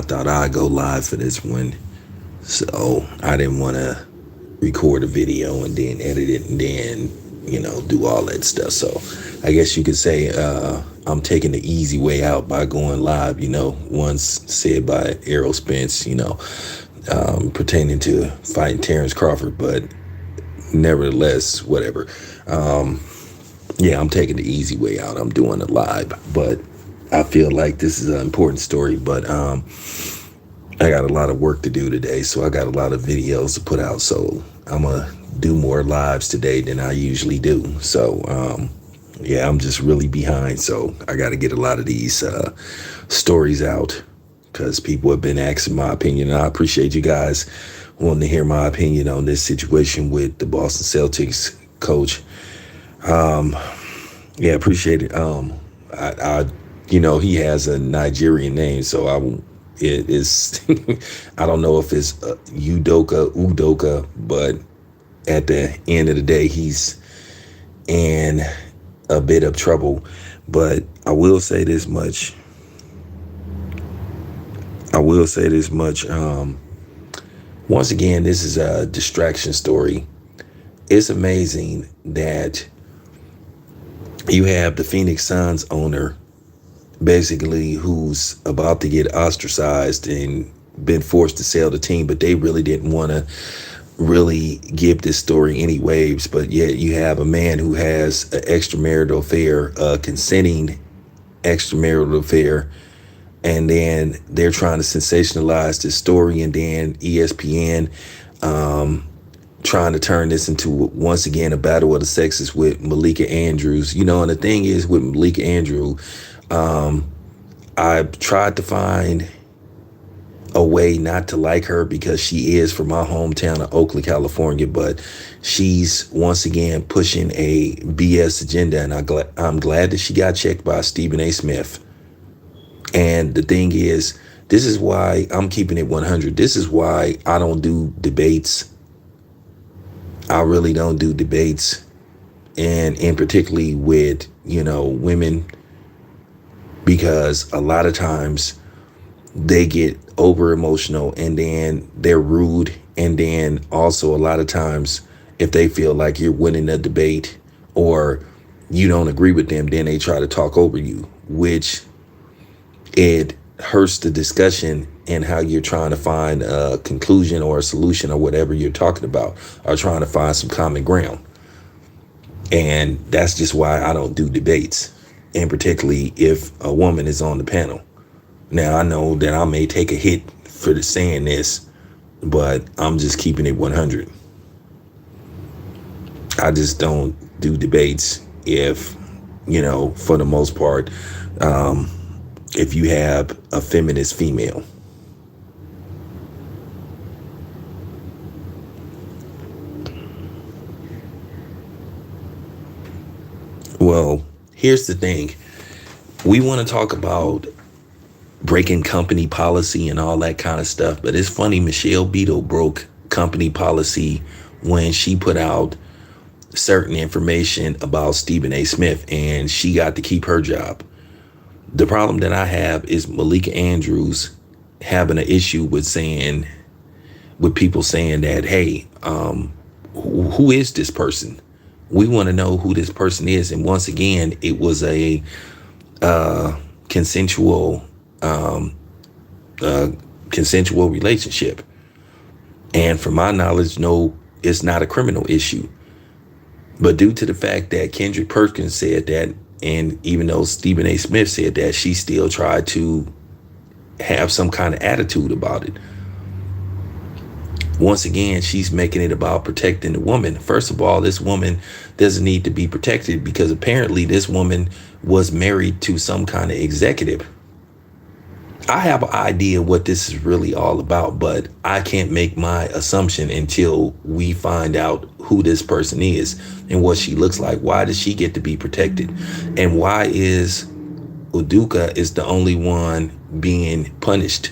thought I'd go live for this one. So I didn't want to record a video and then edit it and then, do all that stuff. So I guess you could say I'm taking the easy way out by going live, once said by Errol Spence, pertaining to fighting Terrence Crawford. But nevertheless, whatever. Yeah, I'm taking the easy way out. I'm doing it live. But I feel like this is an important story. But I got a lot of work to do today, so I got a lot of videos to put out. So I'm going to do more lives today than I usually do. So, yeah, I'm just really behind. So I got to get a lot of these stories out because people have been asking my opinion. And I appreciate you guys wanting to hear my opinion on this situation with the Boston Celtics coach. Yeah, appreciate it. He has a Nigerian name, so it is, I don't know if it's Udoka, but at the end of the day, he's in a bit of trouble. But I will say this much. Once again, this is a distraction story. It's amazing that you have the Phoenix Suns owner, basically, who's about to get ostracized and been forced to sell the team, but they really didn't want to really give this story any waves. But yet you have a man who has an extramarital affair, a consenting extramarital affair, and then they're trying to sensationalize this story, and then ESPN trying to turn this into, once again, a battle of the sexes with Malika Andrews. And the thing is with Malika Andrews, I've tried to find a way not to like her because she is from my hometown of Oakland, California, but she's once again pushing a BS agenda, and I'm glad that she got checked by Stephen A. Smith. And the thing is, this is why I'm keeping it 100. This is why I don't do debates. I really don't do debates, and particularly with, women, because a lot of times they get over emotional and then they're rude. And then also a lot of times if they feel like you're winning a debate or you don't agree with them, then they try to talk over you, which it hurts the discussion and how you're trying to find a conclusion or a solution or whatever you're talking about, or trying to find some common ground. And that's just why I don't do debates, and particularly if a woman is on the panel. Now, I know that I may take a hit for saying this, but I'm just keeping it 100. I just don't do debates if, for the most part, if you have a feminist female. Well, here's the thing. We want to talk about breaking company policy and all that kind of stuff. But it's funny, Michelle Beadle broke company policy when she put out certain information about Stephen A. Smith, and she got to keep her job. The problem that I have is Malika Andrews having an issue with people saying that, hey, who is this person? We want to know who this person is. And once again, it was a consensual relationship. And from my knowledge, no, it's not a criminal issue. But due to the fact that Kendrick Perkins said that, and even though Stephen A. Smith said that, she still tried to have some kind of attitude about it. Once again, she's making it about protecting the woman. First of all, this woman doesn't need to be protected because apparently this woman was married to some kind of executive. I have an idea what this is really all about, but I can't make my assumption until we find out who this person is and what she looks like. Why does she get to be protected? And why is Udoka is the only one being punished?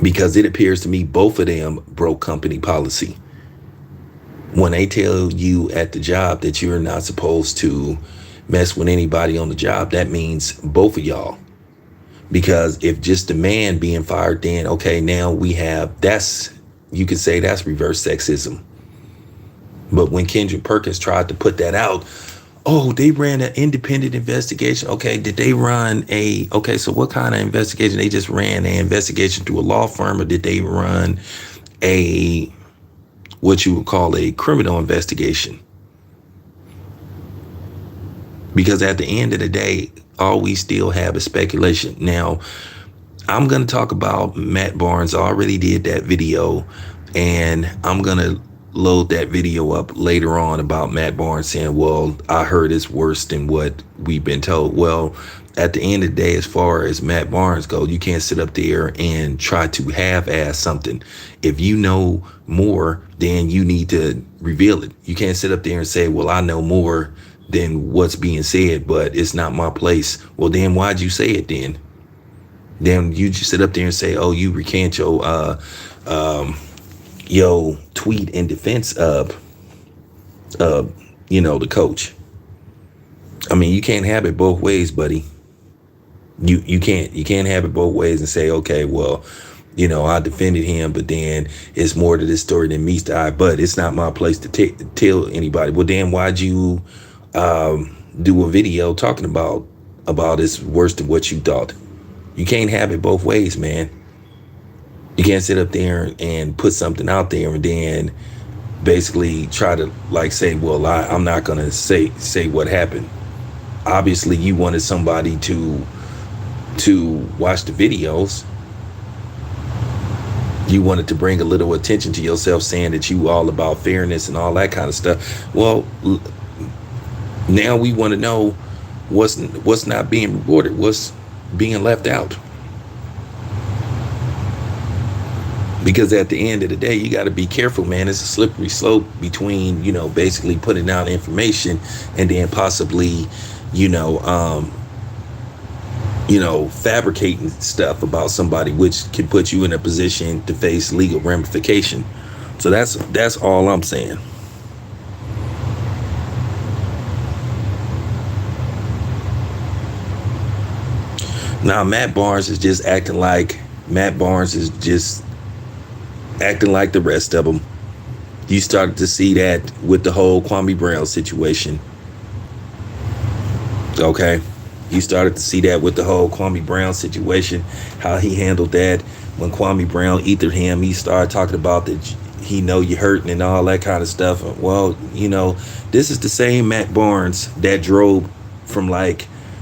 Because it appears to me both of them broke company policy. When they tell you at the job that you're not supposed to mess with anybody on the job, that means both of y'all. Because if just the man being fired, then okay, now we have you could say that's reverse sexism. But when Kendrick Perkins tried to put that out, oh, they ran an independent investigation. Okay, did they run okay, so what kind of investigation? They just ran an investigation through a law firm, or did they run a, what you would call a criminal investigation? Because at the end of the day, all we still have is speculation. Now, I'm going to talk about Matt Barnes. I already did that video, and I'm going to load that video up later on about Matt Barnes saying, well, I heard it's worse than what we've been told. Well, at the end of the day, as far as Matt Barnes goes, you can't sit up there and try to half-ass something. If you know more, then you need to reveal it. You can't sit up there and say, well, I know more than what's being said, but it's not my place. Well, then why'd you say it then? Then you just sit up there and say, oh, you recant your tweet in defense of the coach. I mean, you can't have it both ways, buddy. You can't have it both ways and say, okay, well, I defended him, but then it's more to this story than meets the eye. But it's not my place to tell anybody. Well, then why'd you do a video talking about it's worse than what you thought? You can't have it both ways, man. You can't sit up there and put something out there and then basically try to say, well, I'm not going to say what happened. Obviously, you wanted somebody to watch the videos. You wanted to bring a little attention to yourself, saying that you all about fairness and all that kind of stuff. Well, now we want to know what's not being reported, what's being left out. Because at the end of the day, you got to be careful, man. It's a slippery slope between, basically putting out information and then possibly, fabricating stuff about somebody, which can put you in a position to face legal ramification. So that's all I'm saying. Now, Matt Barnes is just acting like the rest of them. You started to see that with the whole Kwame Brown situation. Okay. You started to see that with the whole Kwame Brown situation, how he handled that. When Kwame Brown ethered him, he started talking about that he know you're hurting and all that kind of stuff. Well, this is the same Matt Barnes that drove from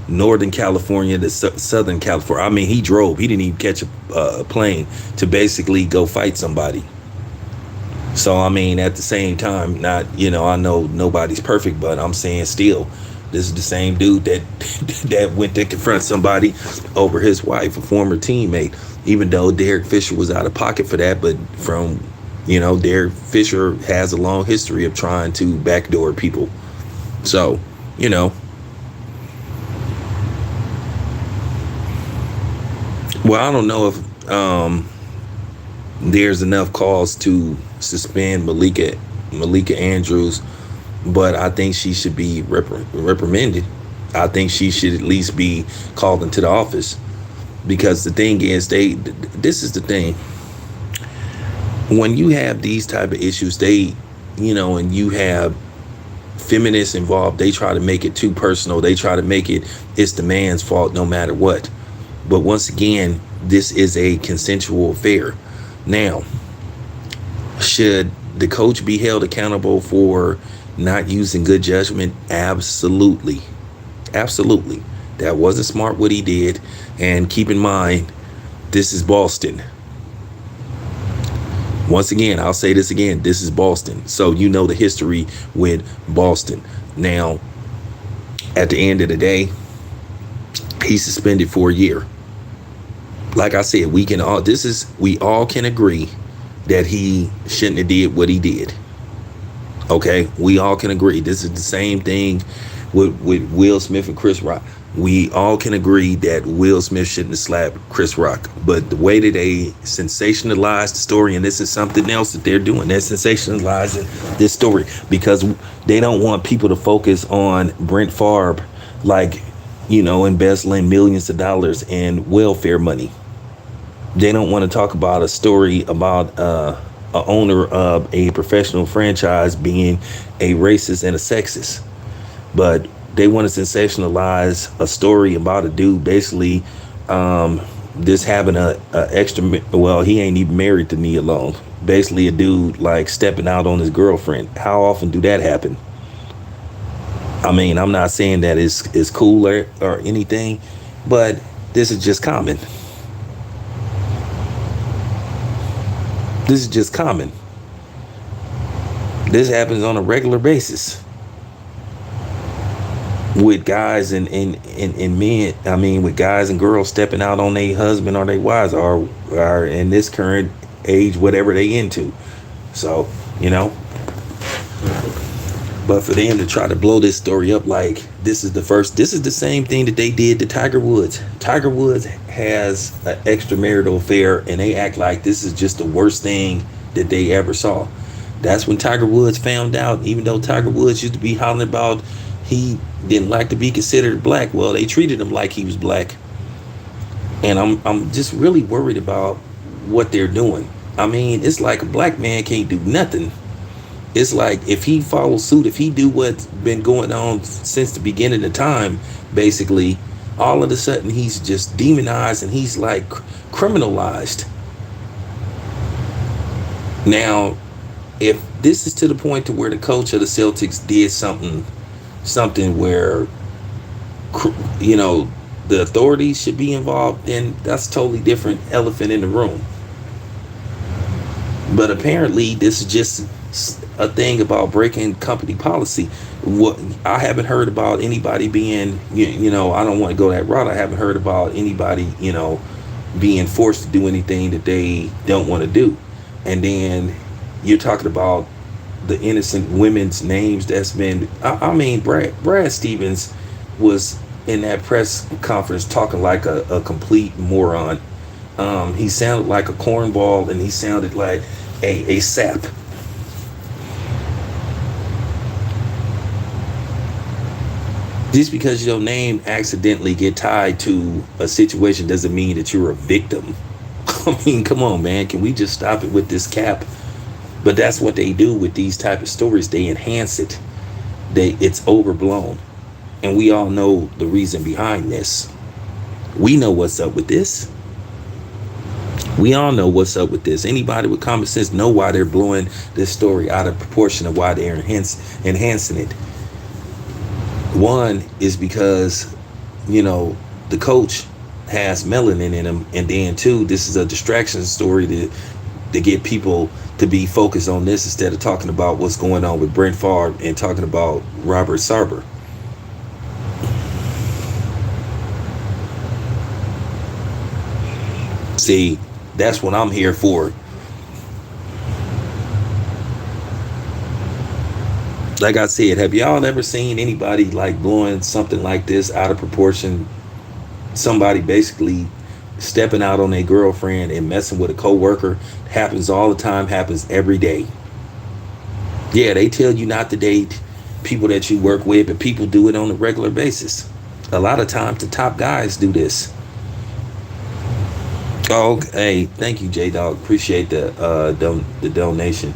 Northern California to Southern California. I mean, he drove. He didn't even catch a plane to basically go fight somebody. So, I mean, at the same time, I know nobody's perfect, but I'm saying still, this is the same dude that went to confront somebody over his wife, a former teammate, even though Derek Fisher was out of pocket for that. But Derek Fisher has a long history of trying to backdoor people. So, well, I don't know if there's enough cause to suspend Malika Andrews, but I think she should be reprimanded. I think she should at least be called into the office, because the thing is, this is the thing. When you have these type of issues, and you have feminists involved, they try to make it too personal. They try to make it's the man's fault no matter what. But once again, this is a consensual affair. Now, should the coach be held accountable for not using good judgment? Absolutely. Absolutely. That wasn't smart what he did. And keep in mind, this is Boston. Once again, I'll say this again. This is Boston. So the history with Boston. Now, at the end of the day, he's suspended for a year. Like I said, we all can agree that he shouldn't have did what he did. Okay, we all can agree. This is the same thing with Will Smith and Chris Rock. We all can agree that Will Smith shouldn't have slapped Chris Rock. But the way that they sensationalize the story, and this is something else that they're doing, they're sensationalizing this story because they don't want people to focus on Brent Favre embezzling millions of dollars in welfare money. They don't want to talk about a story about a owner of a professional franchise being a racist and a sexist, but they want to sensationalize a story about a dude basically this having a extra. Well, he ain't even married to Nia Long. Basically, a dude like stepping out on his girlfriend. How often do that happen? I mean, I'm not saying that it's cool or anything, but this is just common. This is just common. This happens on a regular basis with guys and men. I mean, with guys and girls stepping out on their husband or their wives, or in this current age, whatever they into. So, but for them to try to blow this story up like this is the same thing that they did to Tiger Woods. Tiger Woods has an extramarital affair, and they act like this is just the worst thing that they ever saw. That's when Tiger Woods found out, even though Tiger Woods used to be hollering about he didn't like to be considered black. Well, they treated him like he was black. And I'm just really worried about what they're doing. I mean, it's like a black man can't do nothing. It's like if he follows suit, if he do what's been going on since the beginning of time, basically, all of a sudden he's just demonized and he's like criminalized. Now, if this is to the point to where the coach of the Celtics did something where, the authorities should be involved, then that's a totally different elephant in the room. But apparently this is just a thing about breaking company policy. What I haven't heard about anybody being, I don't want to go that route. I haven't heard about anybody, being forced to do anything that they don't want to do. And then you're talking about the innocent women's names that's been. I mean, Brad Stevens was in that press conference talking like a complete moron. He sounded like a cornball, and he sounded like a sap. Just because your name accidentally get tied to a situation doesn't mean that you're a victim. I mean, come on, man. Can we just stop it with this cap? But that's what they do with these type of stories. They enhance it. It's overblown. And we all know the reason behind this. We know what's up with this. We all know what's up with this. Anybody with common sense know why they're blowing this story out of proportion of why they're enhancing it. One is because, the coach has melanin in him. And then two, this is a distraction story to get people to be focused on this instead of talking about what's going on with Brent Favre and talking about Robert Sarver. See, that's what I'm here for. Like I said, have y'all ever seen anybody like blowing something like this out of proportion? Somebody basically stepping out on a girlfriend and messing with a coworker. Happens all the time, happens every day. Yeah, they tell you not to date people that you work with, but people do it on a regular basis. A lot of times the top guys do this. Oh, hey, thank you, J Dog. Appreciate the donation.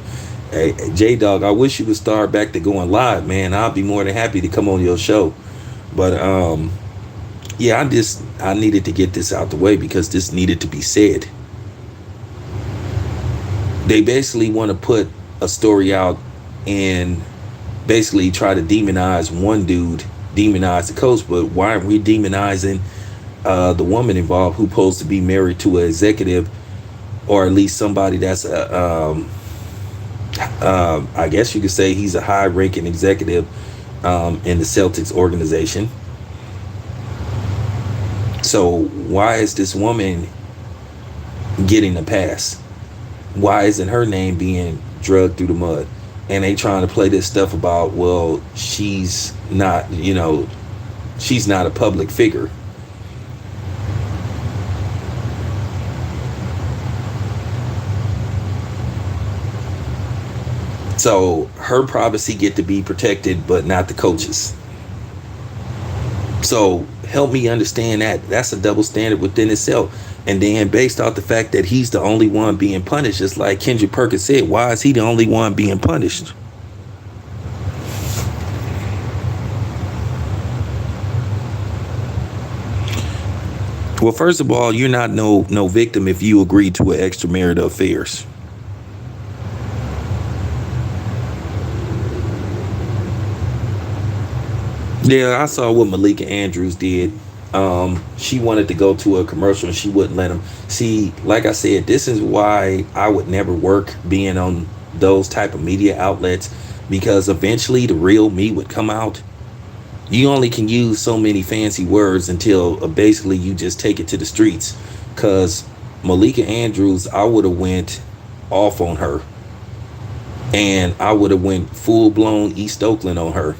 Hey, J Dog, I wish you would start back to going live, man. I'll be more than happy to come on your show. But yeah, I needed to get this out the way because this needed to be said. They basically want to put a story out and basically try to demonize one dude, demonize the coach, but why aren't we demonizing the woman involved who's supposed to be married to an executive, or at least somebody that's I guess you could say he's a high-ranking executive in the Celtics organization. So why is this woman getting a pass? Why isn't her name being dragged through the mud? And they trying to play this stuff about, well, she's not a public figure. So her privacy get to be protected, but not the coaches. So help me understand that that's a double standard within itself. And then based off the fact that he's the only one being punished, just like Kendrick Perkins said, why is he the only one being punished? Well, first of all, you're not no victim if you agree to an extramarital affairs. Yeah, I saw what Malika Andrews did. She wanted to go to a commercial and she wouldn't let him. See, like I said, this is why I would never work being on those type of media outlets, because eventually the real me would come out. You only can use so many fancy words until basically you just take it to the streets. Cause Malika Andrews, I would have went off on her, and I would have went full blown East Oakland on her,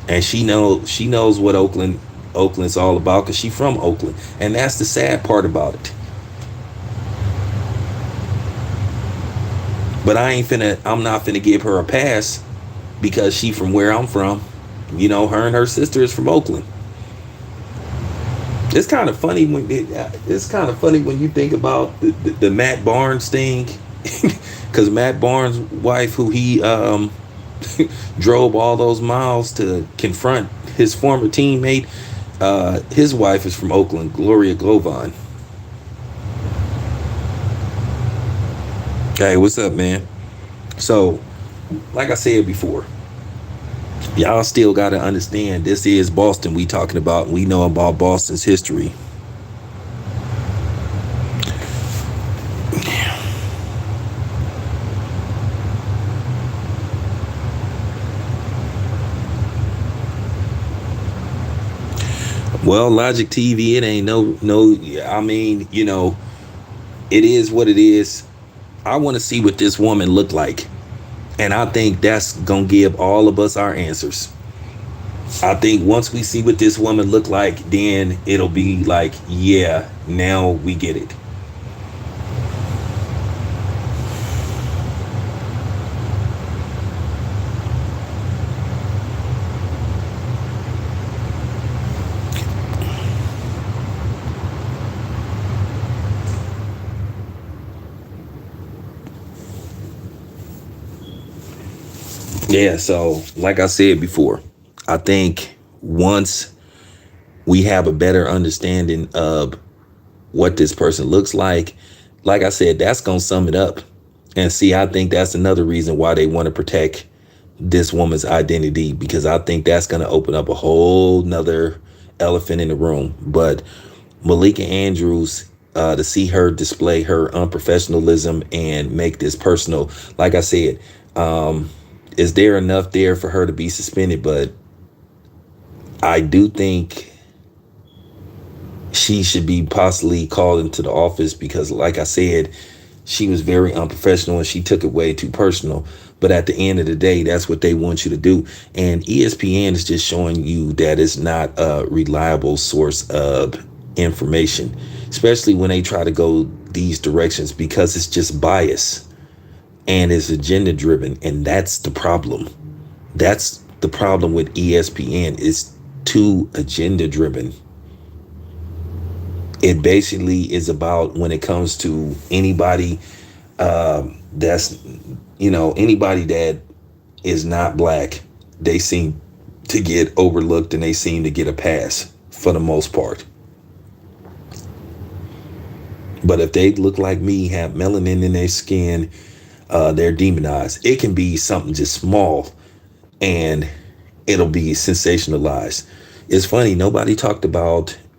and she knows what Oakland's all about because she's from Oakland, and that's the sad part about it. But I'm not finna give her a pass because she from where I'm from. Her and her sister is from Oakland. It's kind of funny when you think about the Matt Barnes thing, because Matt Barnes' wife, who he drove all those miles to confront his former teammate, his wife is from Oakland, Gloria Govan. Hey, what's up, man? So, like I said before, y'all still got to understand this is Boston we talking about. We know about Boston's history. Well, Logic TV, it ain't no. I mean, it is what it is. I want to see what this woman looked like, and I think that's gonna give all of us our answers. I think once we see what this woman looked like, then it'll be like, yeah, now we get it. Yeah, so like I said before, I think once we have a better understanding of what this person looks like I said, that's gonna sum it up. And see, I think that's another reason why they want to protect this woman's identity, because I think that's gonna open up a whole nother elephant in the room. But Malika Andrews, to see her display her unprofessionalism and make this personal, like I said, is there enough there for her to be suspended? But I do think she should be possibly called into the office because, like I said, she was very unprofessional and she took it way too personal. But at the end of the day, that's what they want you to do. And ESPN is just showing you that it's not a reliable source of information, especially when they try to go these directions, because it's just bias and it's agenda driven. And that's the problem. That's the problem with ESPN. It's too agenda driven. It basically is about, when it comes to anybody that's, anybody that is not black, they seem to get overlooked and they seem to get a pass for the most part. But if they look like me, have melanin in their skin, they're demonized. It can be something just small and it'll be sensationalized. It's funny,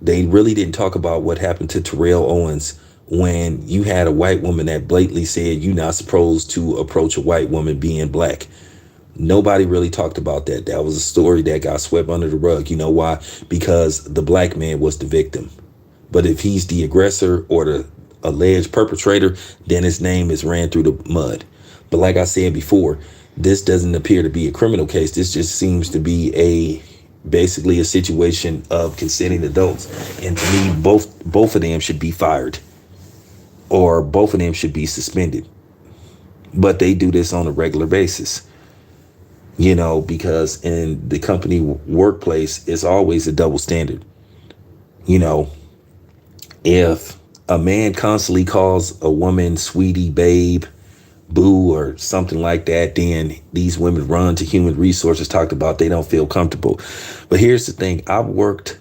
they really didn't talk about what happened to Terrell Owens when you had a white woman that blatantly said you're not supposed to approach a white woman being black. Nobody really talked about that. That was a story that got swept under the rug. You know why? Because the black man was the victim. But if he's the aggressor or the alleged perpetrator, then his name is ran through the mud. But like I said before, this doesn't appear to be a criminal case. This just seems to be basically a situation of consenting adults. And to me, both of them should be fired, or both of them should be suspended. But they do this on a regular basis. because in the company workplace, it's always a double standard. You know, if a man constantly calls a woman sweetie, babe, boo, or something like that, then these women run to human resources, talked about they don't feel comfortable. But here's the thing. I've worked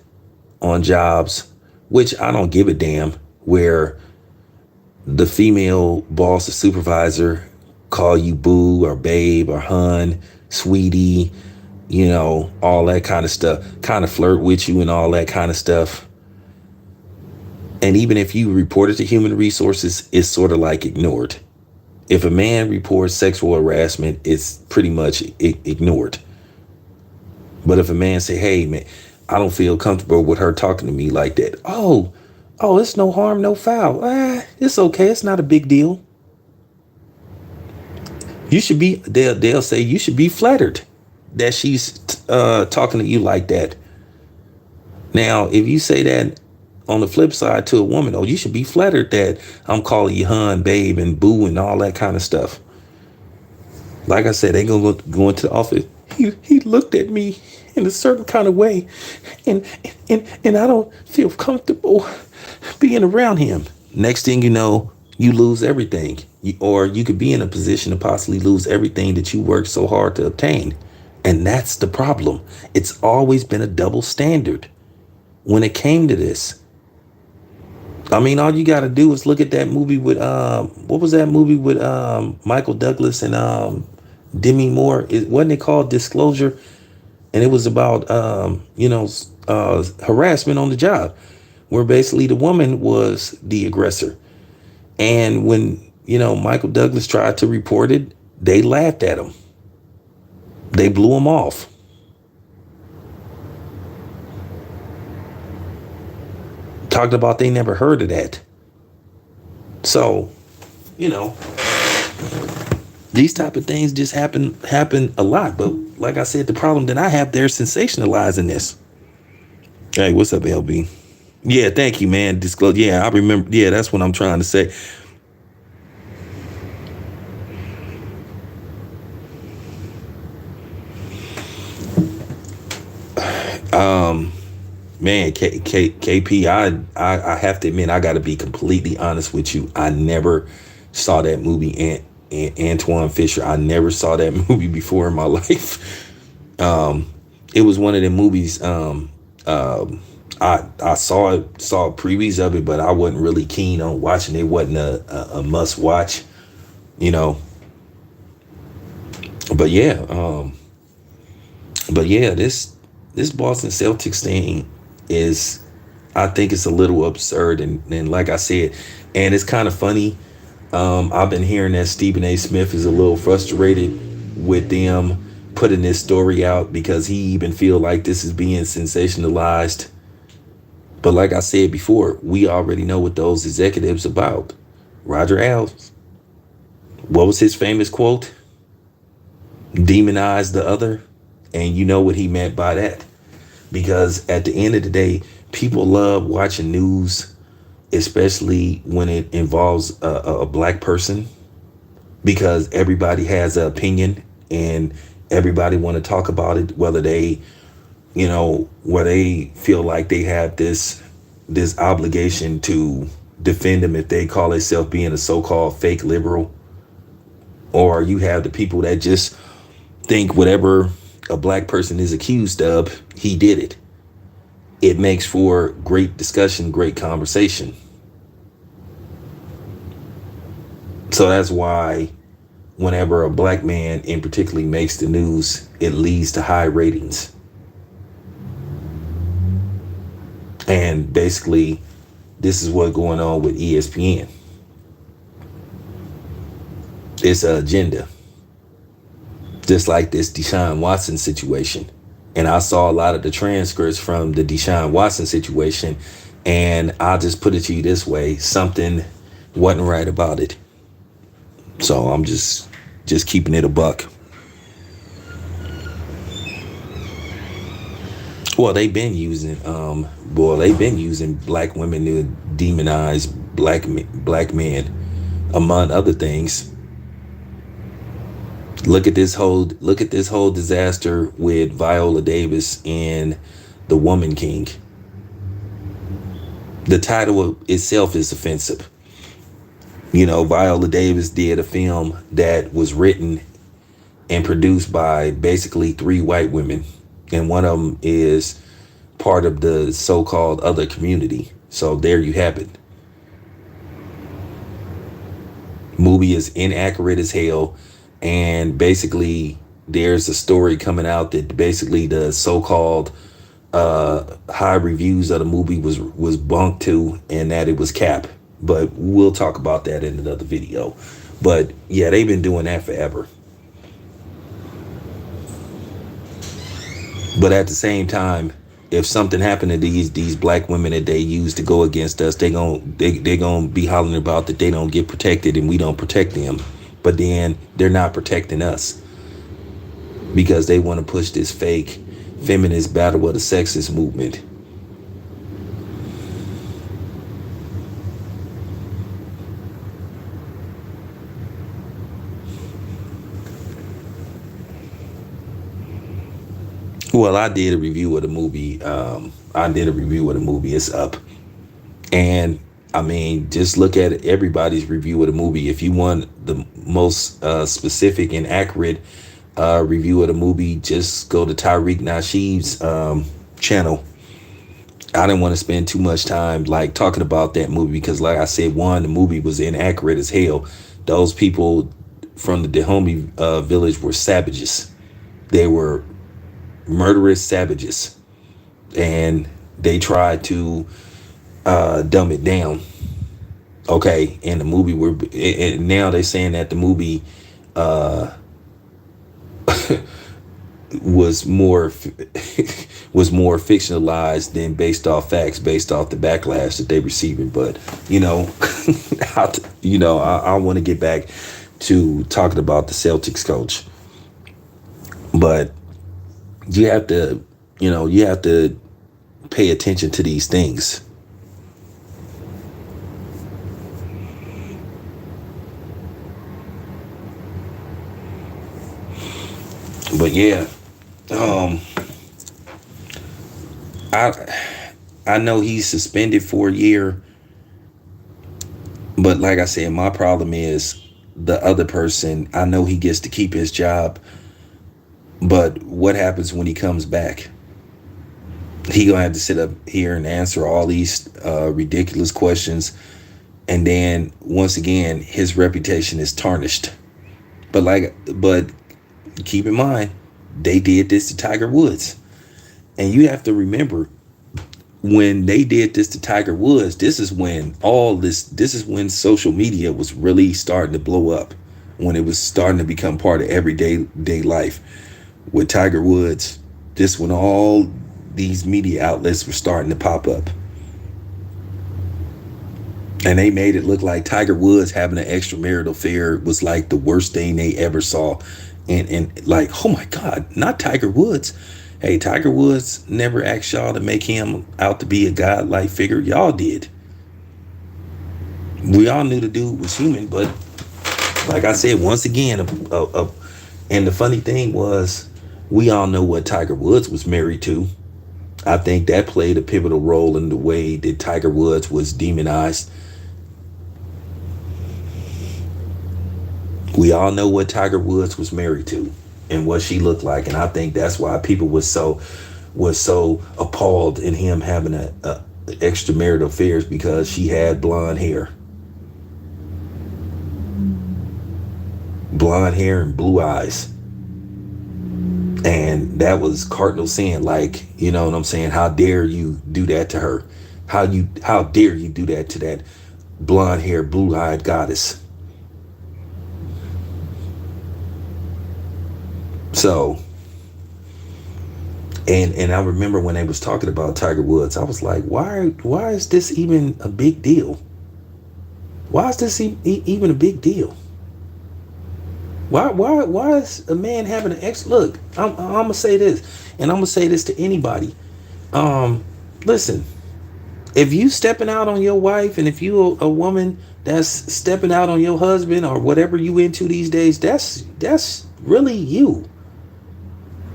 on jobs, which I don't give a damn, where the female boss or supervisor call you boo or babe or hun, sweetie, all that kind of stuff, kind of flirt with you and all that kind of stuff. And even if you report it to human resources, it's sort of like ignored. If a man reports sexual harassment, it's pretty much ignored. But if a man say, hey, man, I don't feel comfortable with her talking to me like that. Oh, it's no harm, no foul. It's okay. It's not a big deal. They'll say you should be flattered that she's talking to you like that. Now, if you say that on the flip side to a woman, you should be flattered that I'm calling you hun, babe, and boo, and all that kind of stuff. Like I said, they gonna go into the office. He looked at me in a certain kind of way, and I don't feel comfortable being around him. Next thing you know, you lose everything, or you could be in a position to possibly lose everything that you worked so hard to obtain. And that's the problem. It's always been a double standard when it came to this. I mean, all you got to do is look at that movie with what was that movie with Michael Douglas and Demi Moore? Wasn't it called Disclosure? And it was about harassment on the job, where basically the woman was the aggressor. And when Michael Douglas tried to report it, they laughed at him. They blew him off. Talked about they never heard of that. So, these type of things just happen a lot. But like I said, the problem that I have, they're sensationalizing this. Hey, what's up, LB? Yeah, thank you, man. Disclose. Yeah, I remember. Yeah, that's what I'm trying to say. Man, KP, I have to admit, I got to be completely honest with you. I never saw that movie, Antoine Fisher. I never saw that movie before in my life. It was one of the movies. I saw previews of it, but I wasn't really keen on watching. It wasn't a must watch, But yeah, this Boston Celtics thing is, I think it's a little absurd, and like I said, and it's kind of funny. I've been hearing that Stephen A. Smith is a little frustrated with them putting this story out because he even feel like this is being sensationalized. But like I said before, we already know what those executives about. Roger Ailes, what was his famous quote? Demonize the other. And you know what he meant by that. Because at the end of the day, people love watching news, especially when it involves a black person, because everybody has an opinion and everybody want to talk about it, whether they, where they feel like they have this obligation to defend them if they call themselves being a so-called fake liberal, or you have the people that just think whatever a black person is accused of, he did it. It makes for great discussion, great conversation. So that's why whenever a black man in particular makes the news, it leads to high ratings. And basically, this is what's going on with ESPN. It's an agenda. Just like this Deshaun Watson situation. And I saw a lot of the transcripts from the Deshaun Watson situation. And I'll just put it to you this way. Something wasn't right about it. So I'm just keeping it a buck. Well, they've been using black women to demonize black men, among other things. Look at this whole disaster with Viola Davis and The Woman King. The title itself is offensive. Viola Davis did a film that was written and produced by basically three white women, and one of them is part of the so-called other community. So there you have it. Movie is inaccurate as hell, and basically there's a story coming out that basically the so-called high reviews of the movie was bunked to, and that it was cap. But we'll talk about that in another video. But yeah, they've been doing that forever. But at the same time, if something happened to these black women that they use to go against us, they gonna be hollering about that they don't get protected and we don't protect them. But then they're not protecting us because they want to push this fake feminist battle of the sexist movement. Well, I did a review of the movie. It's up. And I mean, just look at everybody's review of the movie. If you want the most specific and accurate review of the movie, just go to Tariq Nasheed's channel. I didn't want to spend too much time like talking about that movie because, like I said, one, the movie was inaccurate as hell. Those people from the Dahomey village were savages. They were murderous savages, and they tried to dumb it down. Okay, and the movie and now they're saying that the movie was more was more fictionalized than based off facts, based off the backlash that they receiving. But I want to get back to talking about the Celtics coach, but you have to pay attention to these things. But yeah, I know he's suspended for a year, but like I said, my problem is the other person. I know he gets to keep his job, but what happens when he comes back? He gonna have to sit up here and answer all these ridiculous questions, and then once again, his reputation is tarnished. But keep in mind, they did this to Tiger Woods, and you have to remember when they did this to Tiger Woods. This is when This is when social media was really starting to blow up, when it was starting to become part of everyday life. With Tiger Woods, this when all these media outlets were starting to pop up. And they made it look like Tiger Woods having an extramarital affair was like the worst thing they ever saw. And like, oh my God, not Tiger Woods. Hey, Tiger Woods never asked y'all to make him out to be a godlike figure. Y'all did. We all knew the dude was human, but like I said, once again, and the funny thing was, we all know what Tiger Woods was married to. I think that played a pivotal role in the way that Tiger Woods was demonized. We all know what Tiger Woods was married to and what she looked like, and I think that's why people was so appalled in him having a extramarital affairs, because she had blonde hair and blue eyes, and that was cardinal sin. Like, you know what I'm saying? How dare you do that to her? How dare you do that to that blonde hair, blue eyed goddess? So, and I remember when they was talking about Tiger Woods, I was like, why is this even a big deal? Why is this even a big deal? Why is a man having an ex? Look, I'm gonna say this, and I'm gonna say this to anybody. Listen, if you stepping out on your wife, and if you a woman that's stepping out on your husband or whatever you into these days, that's really you.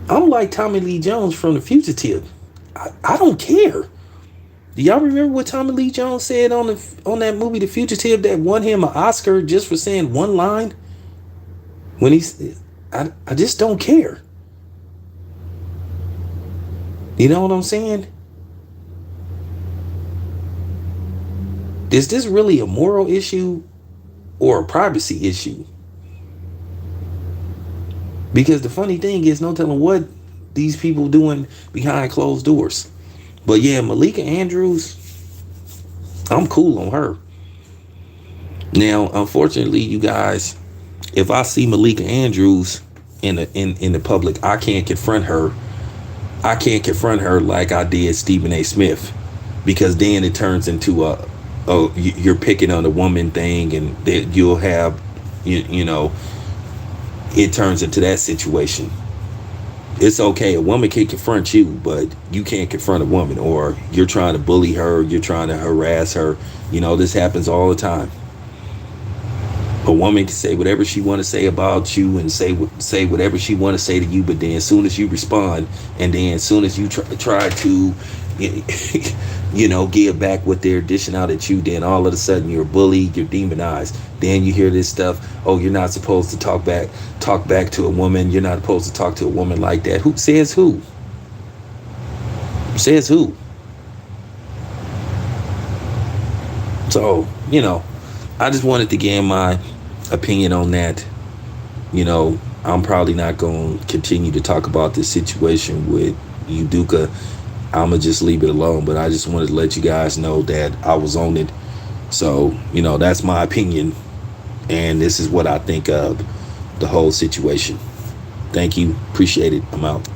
I'm like Tommy Lee Jones from The Fugitive. I don't care. Do y'all remember what Tommy Lee Jones said on that movie The Fugitive that won him an Oscar just for saying one line? When I just don't care. You know what I'm saying? Is this really a moral issue or a privacy issue? Because the funny thing is, no telling what these people doing behind closed doors. But yeah, Malika Andrews, I'm cool on her. Now, unfortunately, you guys, if I see Malika Andrews in the public, I can't confront her. I can't confront her like I did Stephen A. Smith, because then it turns into you're picking on a woman thing, and that you'll have, you know, it turns into that situation. It's okay, a woman can confront you, but you can't confront a woman, or you're trying to bully her, you're trying to harass her. You know, this happens all the time. A woman can say whatever she want to say about you, and say whatever she want to say to you, but then as soon as you respond, and then as soon as you try to give back what they're dishing out at you, then all of a sudden you're bullied, you're demonized. Then you hear this stuff, oh, you're not supposed to talk back to a woman, you're not supposed to talk to a woman like that. Who says who? Says who? So, I just wanted to gain my opinion on that. I'm probably not going to continue to talk about this situation with Udoka. I'm going to just leave it alone. But I just wanted to let you guys know that I was on it. So, that's my opinion. And this is what I think of the whole situation. Thank you. Appreciate it. I'm out.